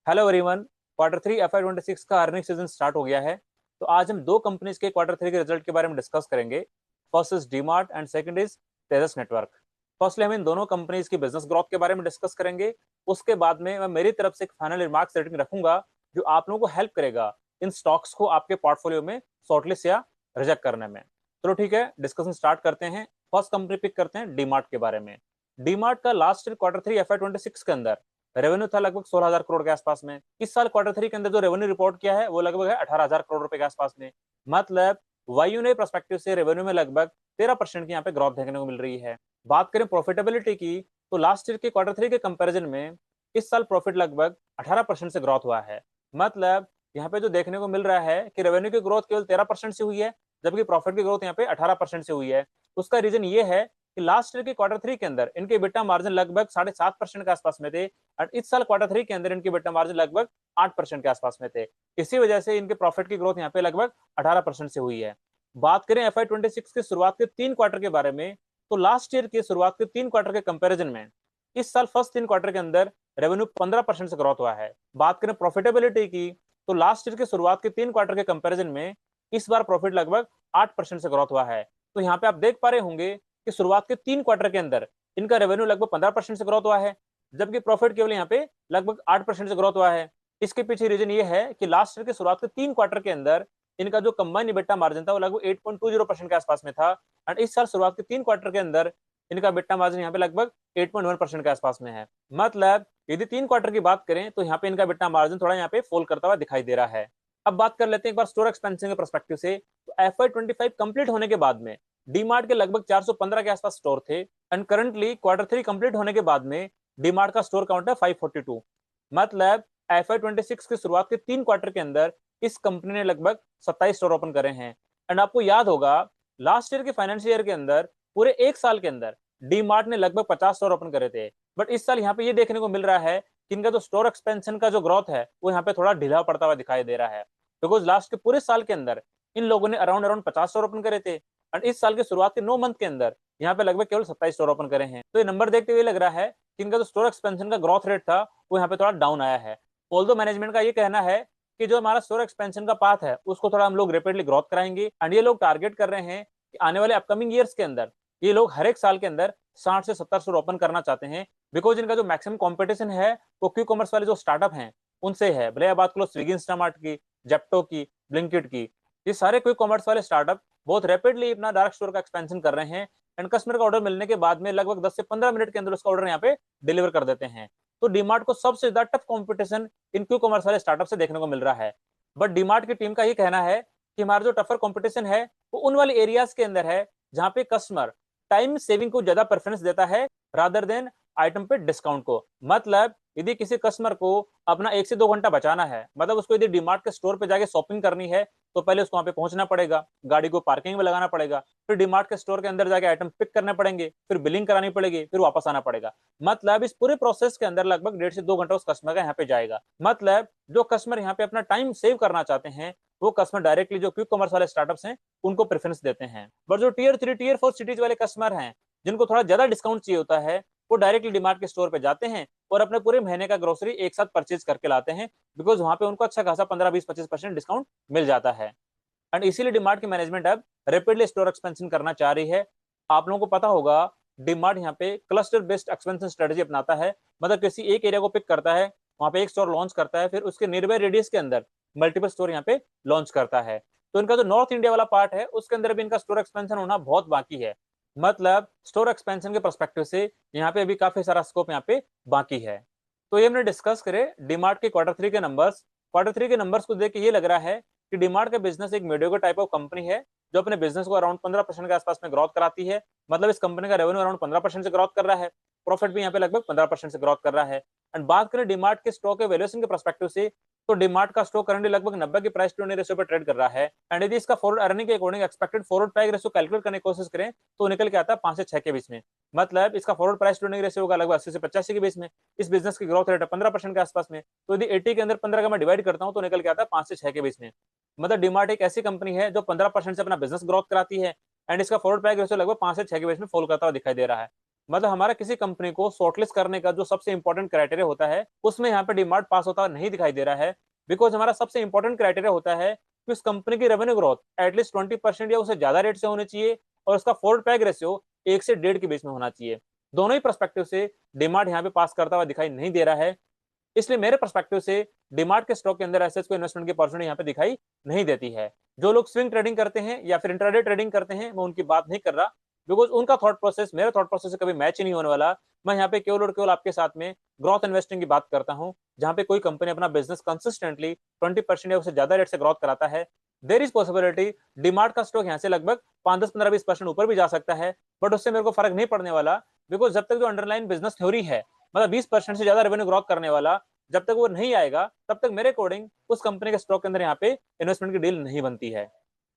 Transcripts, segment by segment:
Hello everyone. Quarter three FY 26 का earning season start हो गया है। तो आज हम दो कंपनीज के क्वार्टर थ्री के रिजल्ट के बारे में डिस्कस करेंगे। First is DMart and second is Tejas network. Firstly हम इन दोनों कंपनीज की बिजनेस ग्रोथ के बारे में डिस्कस करेंगे। उसके बाद में मैं मेरी तरफ से एक फाइनल रिमार्क्स रेटिंग रखूंगा जो आप लोगों को हेल्प करेगा इन स्टॉक्स को आपके पोर्टफोलियो में शॉर्टलिस्ट या रिजेक्ट करने में। चलो ठीक है, डिस्कशन स्टार्ट करते हैं। फर्स्ट कंपनी पिक करते हैं डीमार्ट के बारे में। डीमार्ट का last year quarter three FY 26 के अंदर रेवेन्यू था लगभग 16,000 करोड़ के आसपास में। इस साल क्वार्टर थ्री के अंदर जो रेवेन्यू रिपोर्ट किया है वो लगभग है 18,000 करोड़ रुपए के आसपास में। मतलब वायु पर्सपेक्टिव से रेवेन्यू में लगभग 13% की यहाँ पे ग्रोथ देखने को मिल रही है। बात करें प्रॉफिटेबिलिटी की तो लास्ट ईयर के क्वार्टर थ्री के कंपेरिजन में इस साल प्रॉफिट लगभग 18% से ग्रोथ हुआ है। मतलब यहाँ पे जो देखने को मिल रहा है कि रेवेन्यू की ग्रोथ केवल 13% से हुई है, जबकि प्रॉफिट की ग्रोथ यहाँ पे 18% से हुई है। उसका रीजन ये है कि लास्ट ईयर के क्वार्टर थ्री के अंदर इनके EBITDA मार्जिन लगभग 7.5% के आसपास में थे और इस साल क्वार्टर थ्री के अंदर इनके EBITDA मार्जिन लगभग 8% के आसपास में थे। इसी वजह से इनके प्रॉफिट की ग्रोथ यहाँ पे लगभग 18% से हुई है। बात करें FY 26 के शुरुआत के 3 क्वार्टर के बारे में तो लास्ट ईयर के शुरुआत के 3 क्वार्टर के कंपेरिजन में इस साल फर्स्ट 3 क्वार्टर के अंदर रेवेन्यू 15% से ग्रोथ हुआ है। बात करें प्रॉफिटेबिलिटी की तो लास्ट ईयर के शुरुआत के 3 क्वार्टर के कंपेरिजन में इस बार प्रॉफिट लगभग 8% से ग्रोथ हुआ है। तो यहाँ पे आप देख पा रहे होंगे कि शुरुआत के 3 क्वार्टर के अंदर इनका रेवेन्यू लगभग 15% से ग्रोथ हुआ है, जबकि प्रॉफिट केवल यहाँ पे लगभग 8% से ग्रोथ हुआ है। इसके पीछे रीजन ये है कि लास्ट ईयर के शुरुआत के 3 क्वार्टर के अंदर इनका जो कंबाइंड EBITDA मार्जिन था वो लगभग 8.20% के आसपास में था और इस साल शुरुआत के 3 क्वार्टर के अंदर इनका EBITDA मार्जिन यहाँ पे लगभग 8.1% के आसपास में है। मतलब यदि 3 क्वार्टर की बात करें तो यहाँ पे इनका EBITDA मार्जिन थोड़ा यहाँ पे फॉल करता हुआ दिखाई दे रहा है। अब बात कर लेते हैं एक बार स्टोर एक्सपेंशन के पर्सपेक्टिव से। तो FY 25 कंप्लीट होने के बाद में डीमार्ट के लगभग 415 के आसपास स्टोर थे and currently quarter three complete होने के बाद में डीमार्ट का स्टोर काउंट है 542। मतलब FY 26 की शुरुआत के 3 क्वार्टर के अंदर इस कंपनी ने लगभग 27 स्टोर ओपन करे हैं। एंड आपको याद होगा लास्ट ईयर के फाइनेंशियल ईयर के अंदर पूरे एक साल के अंदर डीमार्ट ने लगभग 50 स्टोर ओपन करे थे। बट इस साल यहाँ पे ये देखने को मिल रहा है कि इनका जो स्टोर एक्सपेंशन का जो ग्रोथ है वो यहाँ पे थोड़ा ढीला पड़ता हुआ दिखाई दे रहा है, बिकॉज लास्ट के पूरे साल के अंदर इन लोगों ने अराउंड अराउंड 50 स्टोर ओपन करे थे और इस साल के शुरुआत के 9 मंथ के अंदर यहाँ पे लगभग केवल 27 स्टोर ओपन करे हैं। तो ये नंबर देखते हुए लग रहा है कि इनका जो स्टोर एक्सपेंशन का ग्रोथ रेट था वो यहाँ पे थोड़ा डाउन आया है। ऑल्दो मैनेजमेंट का ये कहना है कि जो हमारा स्टोर एक्सपेंशन का पाथ है उसको थोड़ा हम लोग रेपिडली ग्रोथ कराएंगे एंड ये लोग टारगेट कर रहे हैं कि आने वाले अपकमिंग ईयर्स के अंदर ये लोग हर एक साल के अंदर 60 से 70 स्टोर ओपन करना चाहते हैं। बिकॉज इनका जो मैक्सिमम कॉम्पिटिशन है वो क्यू कॉमर्स वाले जो स्टार्टअप हैं उनसे है। भले बात करो स्विगी इंस्टामार्ट की, जेप्टो की, ब्लिंकिट की, ये सारे क्विक कॉमर्स वाले स्टार्टअप बहुत रैपिडली अपना डार्क स्टोर का एक्सपेंशन कर रहे हैं एंड कस्टमर का ऑर्डर मिलने के बाद में लगभग 10 से 15 मिनट के अंदर उसका ऑर्डर यहाँ पे डिलीवर कर देते हैं। तो डीमार्ट को सबसे ज्यादा tough competition in quick commerce वाले स्टार्टअप से देखने को मिल रहा है। बट डीमार्ट की टीम का ये कहना है कि हमारा जो टफर कंपटीशन है वो उन वाले एरियाज के अंदर है जहां पे कस्टमर टाइम सेविंग को ज्यादा प्रेफरेंस देता है रादर देन आइटम पे डिस्काउंट को। मतलब यदि किसी कस्टमर को अपना 1 से 2 घंटा बचाना है, मतलब उसको यदि डीमार्ट के स्टोर पे जाके शॉपिंग करनी है तो पहले उसको वहां पे पहुंचना पड़ेगा, गाड़ी को पार्किंग में लगाना पड़ेगा, फिर डीमार्ट के स्टोर के अंदर जाके आइटम पिक करने पड़ेंगे, फिर बिलिंग करानी पड़ेगी, फिर वापस आना पड़ेगा। मतलब इस पूरे प्रोसेस के अंदर लगभग 1.5 से 2 घंटा उस कस्टमर का यहाँ पे जाएगा। मतलब जो कस्टमर यहाँ पे अपना टाइम सेव करना चाहते हैं वो कस्टमर डायरेक्टली जो क्विक कॉमर्स वाले स्टार्टअप्स हैं उनको प्रेफरेंस देते हैं। बट जो टियर 3 टियर 4 सिटीज वाले कस्टमर हैं जिनको थोड़ा ज्यादा डिस्काउंट चाहिए होता है वो डायरेक्टली डीमार्ट के स्टोर पे जाते हैं और अपने पूरे महीने का ग्रोसरी एक साथ परचेज करके लाते हैं, बिकॉज वहां पे उनको अच्छा खासा 15-20-25% डिस्काउंट मिल जाता है। एंड इसीलिए डीमार्ट की मैनेजमेंट अब रैपिडली स्टोर एक्सपेंशन करना चाह रही है। आप लोगों को पता होगा डीमार्ट यहाँ पे क्लस्टर बेस्ड एक्सपेंशन स्ट्रेटेजी अपनाता है। मतलब किसी एक एरिया को पिक करता है, वहां पे एक स्टोर लॉन्च करता है, फिर उसके नियरबाई रेडियस के अंदर मल्टीपल स्टोर यहाँ पे लॉन्च करता है। तो इनका जो नॉर्थ इंडिया वाला पार्ट है उसके अंदर भी इनका स्टोर एक्सपेंशन होना बहुत बाकी है। मतलब स्टोर एक्सपेंशन के पर्सपेक्टिव से यहाँ पे अभी काफी सारा स्कोप यहाँ पे बाकी है। तो ये हमने डिस्कस करे डीमार्ट के क्वार्टर थ्री के नंबर्स। क्वार्टर थ्री के नंबर्स को देख के ये लग रहा है कि डीमार्ट का बिजनेस एक मीडियोकर टाइप ऑफ कंपनी है जो अपने बिजनेस को अराउंड 15% के आसपास में ग्रोथ कराती है। मतलब इस कंपनी का रेवेन्यू अराउंड 15% से ग्रोथ कर रहा है, प्रॉफिट भी यहाँ पे लगभग 15% से ग्रोथ कर रहा है। एंड बात करें डीमार्ट के स्टॉक के वैल्यूएशन के पर्सपेक्टिव से तो डीमार्ट का स्टॉक करंटली लगभग 90 की प्राइस टू अर्निंग रेशियो पर ट्रेड कर रहा है। एंड यदि इसका फॉरवर्ड अर्निंग के according expected forward price ratio calculate करने की कोशिश करें तो निकल के आता है 5 से 6 के बीच में। मतलब इसका forward price to earning ratio होगा लगभग 80 से 85 के बीच में। इस बिजनेस की ग्रोथ रेट है 15% के आसपास में। तो यदि 80 के अंदर 15 का मैं डिवाइड करता हूँ तो निकल के आता है 5 से 6 के बीच में। मतलब डीमार्ट एक ऐसी कंपनी है जो 15% से अपना बिजनेस ग्रोथ कराती है एंड इसका फॉरवर्ड प्राइस रेशियो लगभग 5 से 6 के बीच में फॉल करता हुआ दिखाई दे रहा है। मतलब हमारा किसी कंपनी को शॉर्टलिस्ट करने का जो सबसे इंपॉर्टेंट क्राइटेरिया होता है उसमें यहाँ पे डीमार्ट पास होता नहीं दिखाई दे रहा है। बिकॉज हमारा सबसे इंपॉर्टेंट क्राइटेरिया होता है कि उस कंपनी की रेवेन्यू ग्रोथ एटलीस्ट 20% या उससे ज्यादा रेट से होनी चाहिए और उसका फोर्ड पैग रेशियो 1 से 1.5 के बीच में होना चाहिए। दोनों ही परस्पेक्टिव से डीमार्ट यहाँ पे पास करता हुआ दिखाई नहीं दे रहा है। इसलिए मेरे परस्पेक्टिव से डीमार्ट के स्टॉक के अंदर एसेट्स को इन्वेस्टमेंट की अपॉर्चुनिटी यहाँ पे दिखाई नहीं देती है। जो लोग स्विंग ट्रेडिंग करते हैं या फिर इंट्राडे ट्रेडिंग करते हैं मैं उनकी बात नहीं कर रहा, बिकॉज उनका थॉट प्रोसेस मेरे थॉट प्रोसेस से कभी मैच ही नहीं होने वाला। मैं यहाँ पे केवल और केवल आपके साथ में ग्रोथ इन्वेस्टिंग की बात करता हूँ, जहाँ पे कोई कंपनी अपना बिजनेस कंसिस्टेंटली 20% या उससे ज्यादा रेट से ग्रोथ कराता है। देर इज पॉसिबिलिटी डीमार्ट का स्टॉक यहाँ से लगभग 5, 10, 15, 20% ऊपर भी जा सकता है, बट उससे मेरे को फर्क नहीं पड़ने वाला। बिकॉज जब तक जो अंडरलाइन बिजनेस थ्योरी है, मतलब 20% से ज्यादा रेवेन्यू ग्रोथ करने वाला, जब तक वो नहीं आएगा तब तक मेरे अकॉर्डिंग उस कंपनी के स्टॉक के अंदर यहाँ पे इन्वेस्टमेंट की डील नहीं बनती है।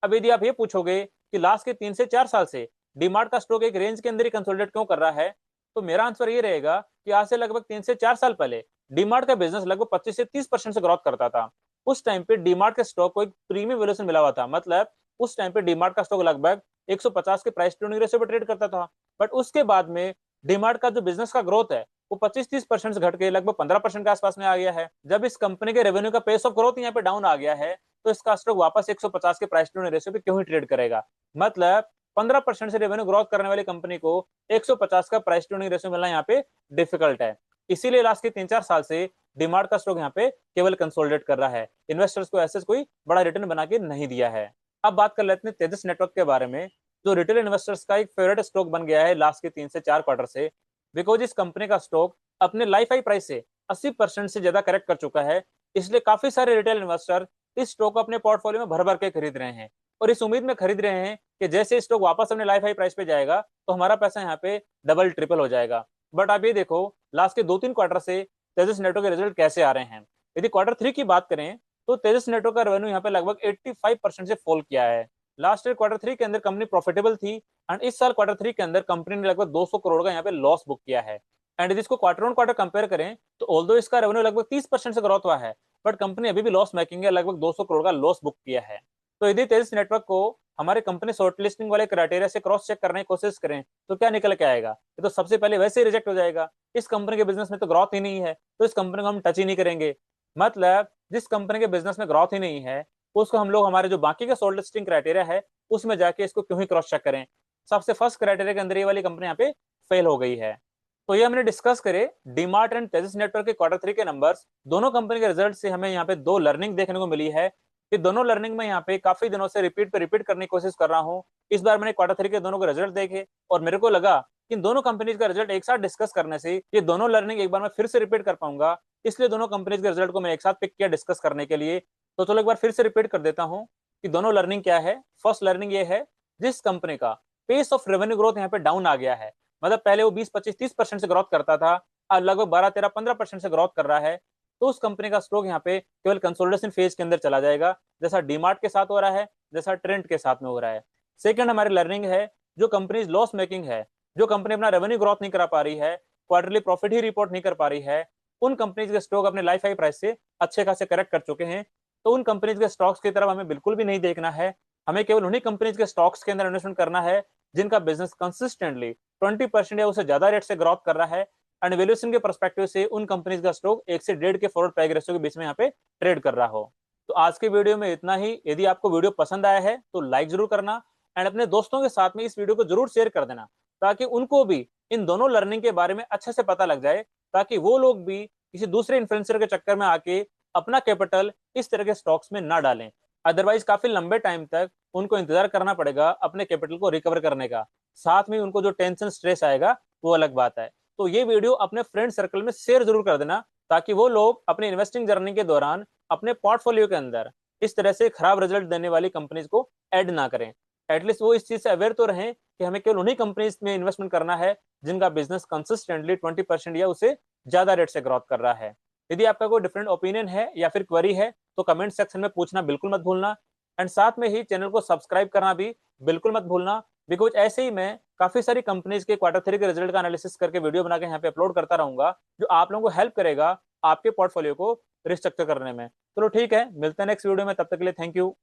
अब यदि आप ये पूछोगे कि लास्ट के 3 से 4 साल से डीमार्ट का स्टॉक एक रेंज के अंदर ही कंसोलिडेट क्यों कर रहा है, तो मेरा आंसर ये रहेगा कि आज से लगभग 3 से 4 साल पहले डीमार्ट का बिजनेस लगभग 25 से 30% से ग्रोथ करता था। उस टाइम पे डीमार्ट के स्टॉक को एक प्रीमियम वैल्यूएशन मिला हुआ था, मतलब उस टाइम पे डीमार्ट का स्टॉक लगभग 150 के प्राइस टू अर्निंग रेशियो पे ट्रेड करता था। बट उसके बाद में डीमार्ट का जो बिजनेस का ग्रोथ है वो 25-30% से घट के लगभग 15% के आसपास में आ गया है। जब इस कंपनी के रेवेन्यू का पेस ऑफ ग्रोथ यहाँ पे डाउन आ गया है, तो इसका स्टॉक वापस 150 के प्राइस टू अर्निंग रेशियो पे क्यों ही ट्रेड करेगा। मतलब 15% से रेवेन्यू ग्रोथ करने वाली कंपनी को 150 का प्राइस टू अर्निंग रेशियो मिलना यहाँ पे डिफिकल्ट है। इसीलिए लास्ट के 3-4 साल से डीमार्ट का स्टॉक यहाँ पे केवल कंसोलिडेट कर रहा है, इन्वेस्टर्स को ऐसे कोई बड़ा रिटर्न बना के नहीं दिया है। अब बात कर लेते हैं तेजस नेटवर्क के बारे में, जो रिटेल इन्वेस्टर्स का एक फेवरेट स्टॉक बन गया है लास्ट के 3 से 4 क्वार्टर से। बिकॉज इस कंपनी का स्टॉक अपने लाइफ हाई प्राइस से 80% से ज्यादा करेक्ट कर चुका है, इसलिए काफी सारे रिटेल इन्वेस्टर इस स्टॉक को अपने पोर्टफोलियो में भर भर के खरीद रहे हैं और इस उम्मीद में खरीद रहे हैं कि जैसे स्टॉक वापस अपने लाइफ हाई प्राइस पे जाएगा तो हमारा पैसा यहाँ पे डबल ट्रिपल हो जाएगा। बट आप ये देखो लास्ट के 2-3 क्वार्टर से तेजस नेटवर्क के रिजल्ट कैसे आ रहे हैं। यदि Q3 की बात करें तो तेजस नेटवर्क का रेवेन्यू यहाँ पे लगभग 85% से फॉल किया है। लास्ट ईयर Q3 के अंदर कंपनी प्रॉफिटेबल थी एंड इस साल Q3 के अंदर कंपनी ने लगभग 200 करोड़ का यहाँ पे लॉस बुक किया है। एंड यदि इसको क्वार्टर कंपेयर करें तो ऑल्दो इसका रेवेन्यू लगभग 30% से ग्रोथ हुआ है, बट कंपनी अभी भी लॉस मेकिंग है, लगभग 200 करोड़ का लॉस बुक किया है। तो यदि तेजस नेटवर्क को हमारे कंपनी शॉर्ट लिस्टिंग वाले क्राइटेरिया से क्रॉस चेक करने की कोशिश करें तो क्या निकल के आएगा, ये तो सबसे पहले वैसे ही रिजेक्ट हो जाएगा। इस कंपनी के बिजनेस में तो ग्रोथ ही नहीं है, तो इस कंपनी को हम टच ही नहीं करेंगे। मतलब जिस कंपनी के बिजनेस में ग्रोथ ही नहीं है उसको हम लोग हमारे जो बाकी का शॉर्ट लिस्टिंग क्राइटेरिया है उसमें जाके इसको क्यों ही क्रॉस चेक करें। सबसे फर्स्ट क्राइटेरिया के अंदर ये वाली कंपनी यहाँ पे फेल हो गई है। तो ये हमने डिस्कस करे डीमार्ट एंड तेजस नेटवर्क के Q3 के नंबर्स। दोनों कंपनी के रिजल्ट से हमें यहाँ पे 2 लर्निंग देखने को मिली है कि दोनों लर्निंग में यहाँ पे काफी दिनों से रिपीट करने की कोशिश कर रहा हूँ। इस बार मैंने Q3 के दोनों के रिजल्ट देखे और मेरे को लगा कि इन दोनों कंपनीज का रिजल्ट एक साथ डिस्कस करने से ये दोनों लर्निंग एक बार मैं फिर से रिपीट कर पाऊंगा, इसलिए दोनों कंपनीज के रिजल्ट को मैं एक साथ पिक किया डिस्कस करने के लिए। तो चलो एक बार फिर से रिपीट कर देता हूँ कि दोनों लर्निंग क्या है। फर्स्ट लर्निंग ये है, जिस कंपनी का पेस ऑफ रेवेन्यू ग्रोथ यहाँ पे डाउन आ गया है, मतलब पहले वो 20, 25, 30% से ग्रोथ करता था, अब लगभग 12, 13, 15% से ग्रोथ कर रहा है, तो उस कंपनी का स्टॉक यहाँ पे केवल कंसोलिडेशन फेज के अंदर चला जाएगा, जैसा डीमार्ट के साथ हो रहा है, जैसा ट्रेंड के साथ में हो रहा है। सेकंड हमारी लर्निंग है, जो कंपनी लॉस मेकिंग है, जो कंपनी अपना रेवेन्यू ग्रोथ नहीं करा पा रही है, क्वार्टरली प्रॉफिट ही रिपोर्ट नहीं कर पा रही है, उन कंपनीज के स्टॉक अपने लाइफ हाई प्राइस से अच्छे खासे करेक्ट कर चुके हैं, तो उन कंपनीज के स्टॉक्स की तरफ हमें बिल्कुल भी नहीं देखना है। हमें केवल उन्हीं कंपनीज के स्टॉक्स के अंदर इन्वेस्टमेंट करना है जिनका बिजनेस कंसिस्टेंटली 20% या उससे ज्यादा रेट से ग्रोथ कर रहा है एंड वैल्यूएशन के पर्सपेक्टिव से उन कंपनीज का स्टॉक 1 से 1.5 के फॉरवर्ड पैग रेशियो के बीच में यहाँ पे ट्रेड कर रहा हो। तो आज के वीडियो में इतना ही। यदि आपको वीडियो पसंद आया है तो लाइक जरूर करना एंड अपने दोस्तों के साथ में इस वीडियो को जरूर शेयर कर देना, ताकि उनको भी इन दोनों लर्निंग के बारे में अच्छे से पता लग जाए, ताकि वो लोग भी किसी दूसरे इन्फ्लुएंसर के चक्कर में आके अपना कैपिटल इस तरह के स्टॉक्स में ना डालें। अदरवाइज काफी लंबे टाइम तक उनको इंतजार करना पड़ेगा अपने कैपिटल को रिकवर करने का, साथ में उनको जो टेंशन स्ट्रेस आएगा वो अलग बात है। तो ये वीडियो अपने फ्रेंड सर्कल में शेयर जरूर कर देना, ताकि वो लोग अपने इन्वेस्टिंग जर्नी के दौरान अपने पोर्टफोलियो के अंदर इस तरह से खराब रिजल्ट देने वाली कंपनीज को ऐड ना करें। एटलीस्ट वो इस चीज से अवेयर तो रहें कि हमें केवल उन्हीं कंपनीज में इन्वेस्टमेंट करना है जिनका बिजनेस कंसिस्टेंटली 20% या उससे ज्यादा रेट से ग्रोथ कर रहा है। यदि आपका कोई डिफरेंट ओपिनियन है या फिर क्वेरी है तो कमेंट सेक्शन में पूछना बिल्कुल मत भूलना एंड साथ में ही चैनल को सब्सक्राइब करना भी बिल्कुल मत भूलना, बिकॉज ऐसे ही मैं काफी सारी कंपनीज के Q3 के रिजल्ट का एनालिसिस करके वीडियो बना के यहाँ पे अपलोड करता रहूंगा, जो आप लोगों को हेल्प करेगा आपके पोर्टफोलियो को रिस्ट्रक्चर करने में। चलो ठीक है, मिलते हैं नेक्स्ट वीडियो में, तब तक के लिए थैंक यू।